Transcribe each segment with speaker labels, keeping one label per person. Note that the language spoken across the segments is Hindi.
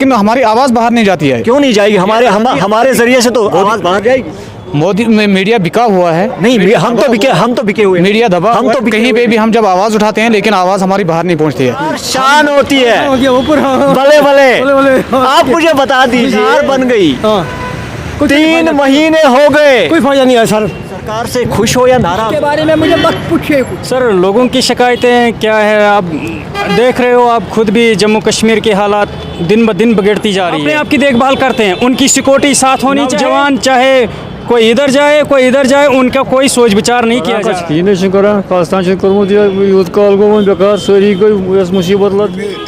Speaker 1: लेकिन हमारी आवाज़ बाहर नहीं जाती है।
Speaker 2: क्यों नहीं जाएगी? हमारे जरिए से तो आवाज बाहर जाएगी।
Speaker 1: मोदी में मीडिया बिका हुआ है।
Speaker 2: नहीं, हम तो बिके हुए।
Speaker 1: मीडिया दबा
Speaker 2: हम तो
Speaker 1: कहीं पे भी हम जब आवाज़ उठाते हैं लेकिन आवाज़ हमारी बाहर नहीं पहुंचती है।
Speaker 2: शान होती है। भले भले आप मुझे बता दीजिए, हार बन गई, 3 महीने हो गए,
Speaker 3: कोई फायदा नहीं है सर।
Speaker 2: सरकार से खुश हो या नाराज?
Speaker 3: के बारे में मुझे मत पूछिए।
Speaker 4: सर लोगों की शिकायतें क्या है, आप देख रहे हो, आप खुद भी जम्मू कश्मीर के हालात दिन ब दिन बिगड़ती जा रही है। अपने आप की देखभाल करते हैं, उनकी सिक्योरिटी साथ होनी चाहिए। जवान चाहे कोई इधर जाए कोई इधर जाए, उनका कोई सोच विचार नहीं किया जाए।
Speaker 3: मुसीबत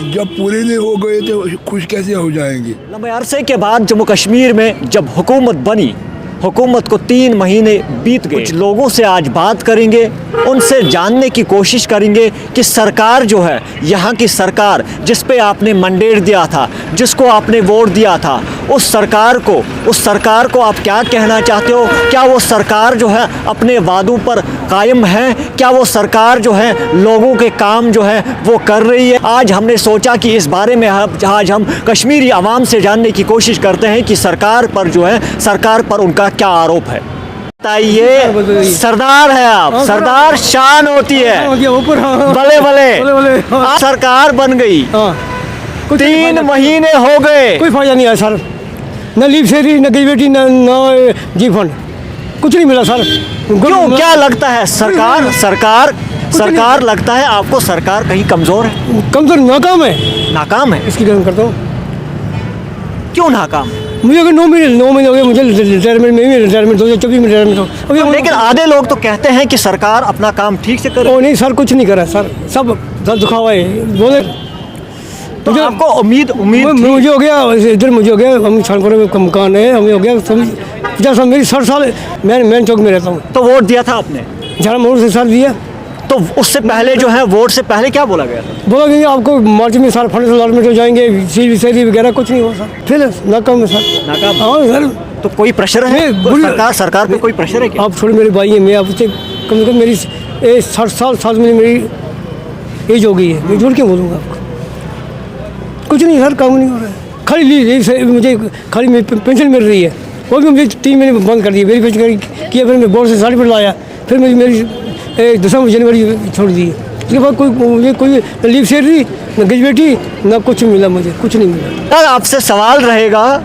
Speaker 3: जब पूरे नहीं हो गए तो खुश कैसे हो जाएंगे?
Speaker 2: लंबे अरसे के बाद जम्मू कश्मीर में जब हुकूमत बनी, हुकूमत को 3 महीने बीत गए। कुछ लोगों से आज बात करेंगे, उनसे जानने की कोशिश करेंगे कि सरकार जो है, यहाँ की सरकार जिस पे आपने मैंडेट दिया था, जिसको आपने वोट दिया था, उस सरकार को आप क्या कहना चाहते हो? क्या वो सरकार जो है अपने वादों पर कायम है? क्या वो सरकार जो है लोगों के काम जो है वो कर रही है? आज हमने सोचा कि इस बारे में आज हम कश्मीरी आवाम से जानने की कोशिश करते हैं कि सरकार पर उनका क्या आरोप है। बताइए, सरदार है आप, सरदार शान होती है। भले भले सरकार बन गई, 3 महीने हो गए,
Speaker 3: कोई फायदा नहीं है सर। न लीव शेरी, न ग्रेजुएटी, न जी फंड, कुछ नहीं मिला सर।
Speaker 2: क्यों? क्या लगता है? सरकार लगता है आपको सरकार कहीं कमजोर है?
Speaker 3: कमजोर नाकाम है।
Speaker 2: नाकाम है?
Speaker 3: इसकी गरम करता हूँ।
Speaker 2: क्यों नाकाम?
Speaker 3: मुझे अगर 9 महीने हो गए, मुझे रिटायरमेंट में 2024 में रिटायरमेंट हो।
Speaker 2: लेकिन आधे लोग तो कहते हैं कि सरकार अपना काम ठीक से करे।
Speaker 3: नहीं सर, कुछ नहीं करा सर, सब दुखावा है बोले।
Speaker 2: तो आपको उम्मीद
Speaker 3: मुझे हो गया इधर, मुझे हो गया, हम छानपुर में मकान है, हमें हो गया 50 साल, मेरी 60 साल मैं मेन चौक में रहता हूँ।
Speaker 2: तो वोट दिया था आपने?
Speaker 3: झाड़ा मोड़ से सर दिया।
Speaker 2: तो उससे पहले जो है, वोट से पहले क्या बोला गया था?
Speaker 3: बोला कि आपको मार्च में सर फंड अलॉटमेंट हो जाएंगे, सैलरी वगैरह कुछ नहीं हुआ सर। फिर नाकाम है सर।
Speaker 2: नाकाम?
Speaker 3: हाँ सर।
Speaker 2: तो कोई प्रेशर है सरकार पे? कोई प्रेशर है क्या?
Speaker 3: आप थोड़ी मेरे भाई हैं, मैं आपसे कम से कम मेरी 60 साल में मेरी एज हो गई है, मैं झूठ क्यों बोलूँगा आपको? कुछ नहीं सर, काम नहीं हो रहा है। खाली मुझे खाली पेंशन मिल रही है, वो भी मुझे 3 महीने बंद कर दी, वेरीफिकेशन किया, फिर मैं बोर्ड से सर्टिफिकेट लाया, फिर मुझे मेरी 10 जनवरी छोड़ दी। उसके बाद मुझे कोई लीव सैलरी, न ग्रेजुएटी, न कुछ मिला, मुझे कुछ नहीं मिला।
Speaker 2: आपसे सवाल रहेगा,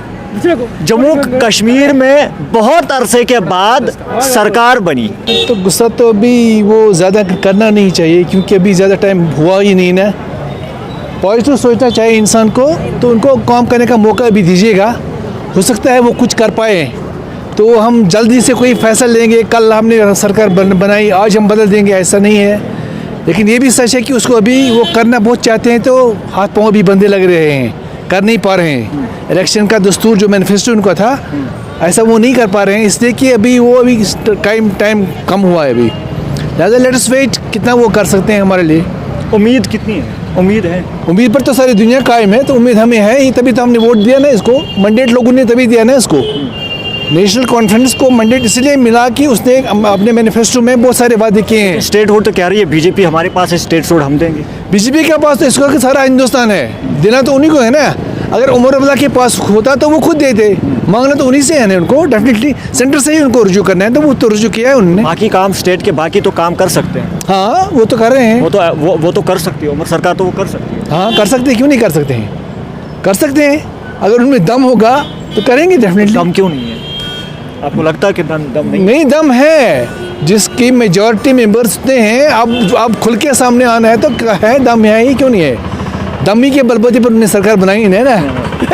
Speaker 2: जम्मू कश्मीर में बहुत अरसे के बाद सरकार बनी,
Speaker 5: तो गुस्सा तो अभी वो ज़्यादा करना नहीं चाहिए, क्योंकि अभी ज़्यादा टाइम हुआ ही नहीं ना। पॉजिटिव सोचना चाहिए इंसान को, तो उनको काम करने का मौका भी दीजिएगा, हो सकता है वो कुछ कर पाए। तो हम जल्दी से कोई फैसला लेंगे, कल हमने सरकार बनाई आज हम बदल देंगे, ऐसा नहीं है। लेकिन ये भी सच है कि उसको अभी वो करना बहुत चाहते हैं, तो हाथ पाँव भी बंदे लग रहे हैं, कर नहीं पा रहे हैं। इलेक्शन का दस्तूर जो मैनिफेस्टो उनका था, ऐसा वो नहीं कर पा रहे हैं, इसलिए कि अभी टाइम कम हुआ है अभी। लिहाजा लेट अस वेट, कितना वो कर सकते हैं हमारे लिए।
Speaker 2: उम्मीद कितनी है? उम्मीद
Speaker 5: पर तो सारी दुनिया कायम है, तो उम्मीद हमें है ही, तभी तो हमने वोट दिया ना इसको, मैंडेट लोगों ने तभी दिया ना इसको। नेशनल कॉन्फ्रेंस को मैंडेट इसलिए मिला कि उसने अपने मैनिफेस्टो में बहुत सारे वादे किए हैं।
Speaker 2: स्टेट होल्ड तो कह रही है बीजेपी हमारे पास है, स्टेट होल्ड हम देंगे।
Speaker 5: बीजेपी के पास तो इसका कि सारा हिंदुस्तान है, देना तो उन्हीं को है ना। अगर उमर अब्दुल्ला के पास होता तो वो खुद देते, मांगना तो उन्हीं से है ना उनको। डेफिनेटली सेंटर से ही उनको रुजू करना है, तो वो तो रुजू किया है उन्होंने।
Speaker 2: बाकी काम स्टेट के बाकी तो काम कर सकते हैं।
Speaker 5: हाँ, वो तो कर रहे हैं।
Speaker 2: वो तो कर सकती है, उमर सरकार तो वो कर सकती है।
Speaker 5: हाँ, कर सकते हैं, क्यों नहीं कर सकते हैं, कर सकते हैं। अगर उनमें दम होगा तो करेंगे डेफिनेटली।
Speaker 2: दम क्यों नहीं है? आपको लगता है कि दम
Speaker 5: नहीं? दम है, जिसकी मेजॉरिटी मेंबर्स ने हैं। अब खुल के सामने आना है तो है, दम है ही, क्यों नहीं है? दम ही के बलबूते पर उन्हें सरकार बनाई है ना।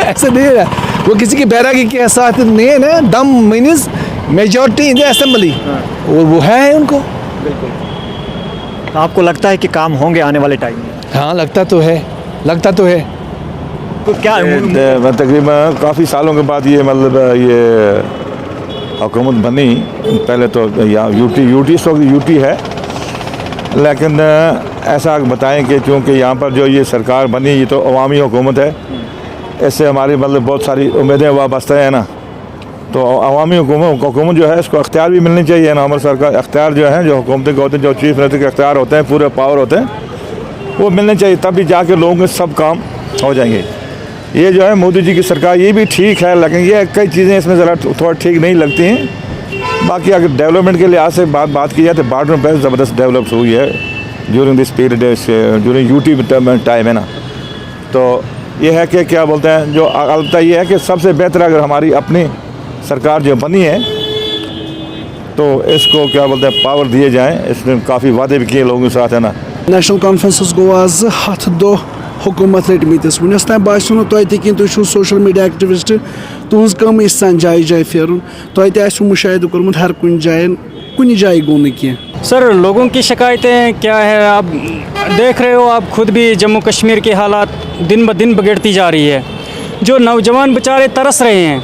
Speaker 5: ऐसा नहीं है, वो किसी की बैरागी के साथ नहीं है ना। दम means majority in the assembly, और वो है उनको।
Speaker 2: बिल्कुल। तो आपको लगता है कि काम होंगे आने वाले टाइम में?
Speaker 5: हाँ, लगता तो है।
Speaker 2: तो क्या
Speaker 6: तकरीबन काफ़ी सालों के बाद ये मतलब ये हुकूमत बनी। पहले तो यहाँ यूटी है, लेकिन ऐसा बताएं कि चूँकि यहाँ पर जो ये सरकार बनी, ये तो अवामी हुकूमत है, इससे हमारी मतलब बहुत सारी उम्मीदें वाबस्ता है ना। तो अवामी हुकूमत जो है, इसको अख्तियार भी मिलनी चाहिए ना। हमारे सरकार अख्तियार जो है, जो हुकूमतें होते हैं, जो चीफ मिनिस्टर के अख्तियार होते हैं, पूरे पावर होते हैं, वो मिलने चाहिए, तभी जाके लोगों के सब काम हो जाएंगे। ये जो है मोदी जी की सरकार ये भी ठीक है, लेकिन ये कई चीज़ें इसमें ज़रा थोड़ा ठीक नहीं लगती हैं। बाकी अगर डेवलपमेंट के लिहाज से बात की जाए तो बॉर्डर पर ज़बरदस्त डेवलप हुई है during this period, during UT time है ना। तो ये है कि क्या बोलते हैं, जो अलबत्ता ये है कि सबसे बेहतर अगर हमारी अपनी सरकार जो बनी है तो इसको क्या बोलते हैं पावर दिए जाएँ। इसने काफ़ी वादे भी किए लोगों के साथ है ना।
Speaker 7: नेशनल कॉन्फ्रेंस गो आज 7 दो हुकूमत रटमिस वनस ताम बासो तुम तुम सोशल मीडिया एक्टिविस्ट तुज कम सान जाए जाए फेरुन तुम मुशाहिद कोर्मुत हर कुन जाए गो न
Speaker 4: सर लोगों की शिकायतें क्या है, आप देख रहे हो आप खुद भी जम्मू कश्मीर की हालात दिन ब दिन बिगड़ती जा रही है। जो नौजवान बेचारे तरस रहे हैं,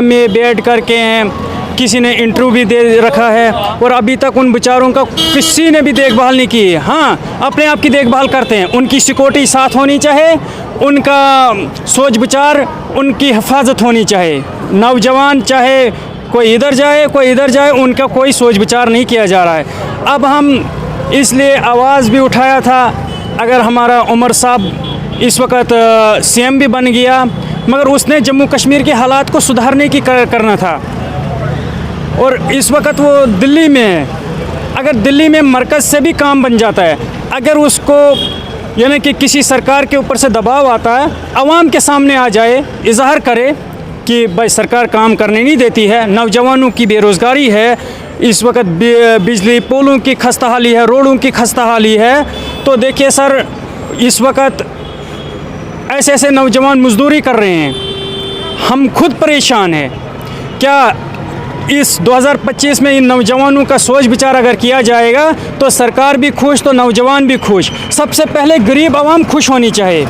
Speaker 4: MA BEd करके हैं, किसी ने इंटरव्यू भी दे रखा है और अभी तक उन बेचारों का किसी ने भी देखभाल नहीं की है। हाँ, अपने आप की देखभाल करते हैं, उनकी सिक्योरिटी साथ होनी चाहिए, उनका सोच विचार, उनकी हिफाजत होनी चाहिए। नौजवान चाहे कोई इधर जाए कोई इधर जाए, उनका कोई सोच विचार नहीं किया जा रहा है। अब हम इसलिए आवाज़ भी उठाया था, अगर हमारा उमर साहब इस वक्त CM भी बन गया, मगर उसने जम्मू कश्मीर के हालात को सुधारने की करना था और इस वक्त वो दिल्ली में है। अगर दिल्ली में मरकज़ से भी काम बन जाता है, अगर उसको यानी कि किसी सरकार के ऊपर से दबाव आता है, आवाम के सामने आ जाए, इजहार करे कि भाई सरकार काम करने नहीं देती है, नौजवानों की बेरोज़गारी है, इस वक्त बिजली पोलों की खस्ताहाली है, रोडों की खस्ताहाली है। तो देखिए सर, इस वक्त ऐसे ऐसे नौजवान मजदूरी कर रहे हैं, हम खुद परेशान हैं। क्या इस 2025 में इन नौजवानों का सोच विचार अगर किया जाएगा तो सरकार भी खुश तो नौजवान भी खुश। सबसे पहले गरीब आवाम खुश होनी चाहिए।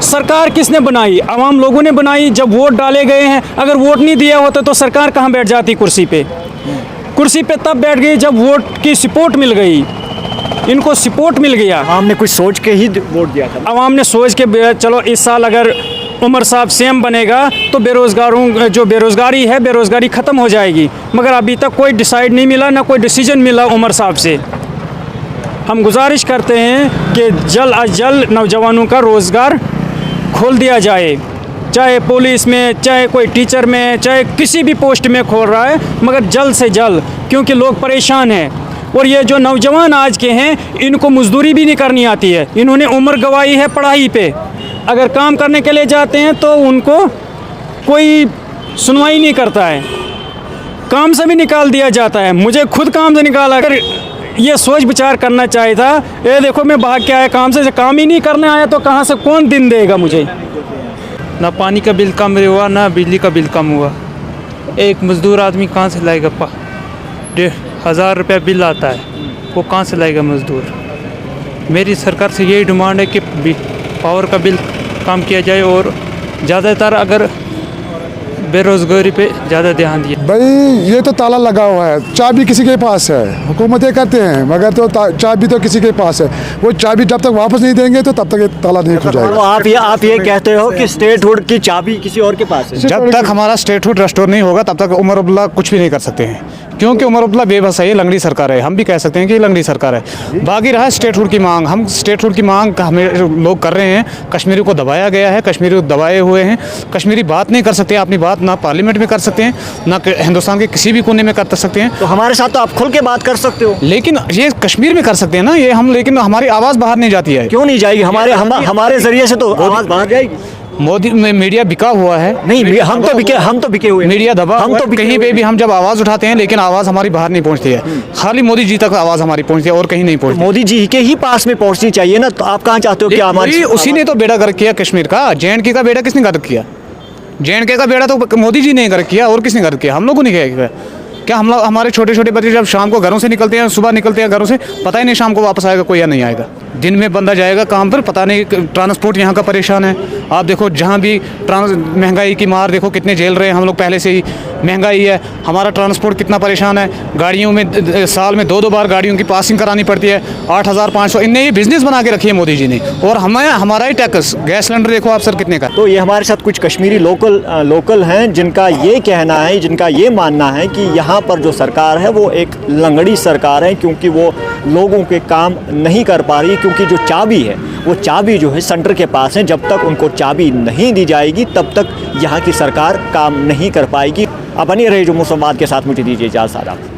Speaker 4: सरकार किसने बनाई? आवाम लोगों ने बनाई। जब वोट डाले गए हैं, अगर वोट नहीं दिया होता तो सरकार कहाँ बैठ जाती कुर्सी पे? कुर्सी पे तब बैठ गई जब वोट की सपोर्ट मिल गई, इनको सपोर्ट मिल गया।
Speaker 2: आवाम ने कुछ सोच के ही वोट दिया था।
Speaker 4: आवाम ने सोच के चलो इस साल अगर उमर साहब CM बनेगा तो बेरोज़गारों जो बेरोज़गारी है, बेरोज़गारी ख़त्म हो जाएगी। मगर अभी तक कोई डिसाइड नहीं मिला, ना कोई डिसीजन मिला उमर साहब से। हम गुजारिश करते हैं कि जल्द अज जल्द नौजवानों का रोज़गार खोल दिया जाए, चाहे पुलिस में, चाहे कोई टीचर में, चाहे किसी भी पोस्ट में खोल रहा है, मगर जल्द से जल्द, क्योंकि लोग परेशान हैं। और ये जो नौजवान आज के हैं, इनको मजदूरी भी नहीं करनी आती है, इन्होंने उम्र गंवाई है पढ़ाई पे। अगर काम करने के लिए जाते हैं तो उनको कोई सुनवाई नहीं करता है, काम से भी निकाल दिया जाता है। मुझे खुद काम से निकाला। अगर ये सोच विचार करना चाहिए था, ये देखो मैं भाग के आया काम से, काम ही नहीं करने आया तो कहाँ से कौन दिन देगा मुझे?
Speaker 8: ना पानी का बिल कम हुआ, ना बिजली का बिल कम हुआ। एक मज़दूर आदमी कहाँ से लाएगा? 1,500 रुपया बिल आता है, वो कहाँ से लाएगा मज़दूर? मेरी सरकार से यही डिमांड है कि पावर का बिल कम किया जाए और ज़्यादातर अगर बेरोज़गारी पे ज़्यादा ध्यान दिया।
Speaker 9: भाई ये तो ताला लगा हुआ है, चाबी किसी के पास है, हुकूमतें करते हैं मगर तो चाबी तो किसी के पास है। वो चाबी जब तक वापस नहीं देंगे तो तब तक ये ताला नहीं खुल जाएगा।
Speaker 2: तो आप ये कहते हो कि स्टेटहुड की चाबी किसी और के पास है?
Speaker 1: जब तक हमारा स्टेटहुड रेस्टोर नहीं होगा तब तक उमर अब्दुल्ला कुछ भी नहीं कर सकते हैं, क्योंकि उमर अब्दुल्ला बेबस है, ये लंगड़ी सरकार है। हम भी कह सकते हैं कि ये लंगड़ी सरकार है। बाकी रहा स्टेटहुड की मांग, हम स्टेटहुड की मांग हमें लोग कर रहे हैं। कश्मीरी को दबाया गया है, कश्मीरी को दबाए हुए हैं, कश्मीरी बात नहीं कर सकते, अपनी बात ना पार्लियामेंट में कर सकते हैं, ना हिंदुस्तान के किसी भी कोने में कर सकते हैं।
Speaker 2: तो हमारे साथ तो आप खुल के बात कर सकते हो,
Speaker 1: लेकिन ये कश्मीर में कर सकते हैं ना ये हम, लेकिन हमारी आवाज़ बाहर नहीं जाती है।
Speaker 2: क्यों नहीं जाएगी? हमारे जरिए से तो आवाज़ बाहर जाएगी।
Speaker 1: मोदी में मीडिया बिका हुआ है।
Speaker 2: नहीं, हम तो बिके हुए,
Speaker 1: मीडिया दबा हम तो कहीं पे भी हम जब आवाज़ उठाते हैं, लेकिन आवाज़ हमारी बाहर नहीं पहुंचती है। खाली मोदी जी तक आवाज़ हमारी पहुंचती है और कहीं नहीं पहुंचती।
Speaker 2: मोदी जी के ही पास में पहुंचनी चाहिए ना। तो आप कहाँ चाहते हो कि हमारी?
Speaker 1: उसी ने तो बेड़ा गर्क किया कश्मीर का। JNK का बेड़ा किसने गर्क किया? JNK का बेड़ा तो मोदी जी ने गर्क किया, और किसने गर्क किया? हम लोगों ने किया। क्या हम लोग, हमारे छोटे छोटे बच्चे जब शाम को घरों से निकलते हैं, सुबह निकलते हैं घरों से, पता ही नहीं शाम को वापस आएगा कोई या नहीं आएगा। दिन में बंदा जाएगा काम पर, पता नहीं। ट्रांसपोर्ट यहाँ का परेशान है। आप देखो जहाँ भी महंगाई की मार देखो, कितने झेल रहे हैं हम लोग। पहले से ही महंगाई है, हमारा ट्रांसपोर्ट कितना परेशान है। गाड़ियों में साल में 2-2 बार गाड़ियों की पासिंग करानी पड़ती है। 8,500 इनने ये बिज़नेस बना के रखी है मोदी जी ने। और हमारा ही टैक्स, गैस सिलेंडर देखो आप सर कितने का।
Speaker 2: तो ये हमारे साथ कुछ कश्मीरी लोकल हैं जिनका ये कहना है, जिनका ये मानना है कि यहाँ पर जो सरकार है वो एक लंगड़ी सरकार है, क्योंकि वो लोगों के काम नहीं कर पा रही, क्योंकि जो चाबी है वो चाबी जो है सेंटर के पास है। जब तक उनको चाबी नहीं दी जाएगी तब तक यहाँ की सरकार काम नहीं कर पाएगी। अब बनी रहे जो मुसलमान के साथ, मुझे दीजिए इजाज़त।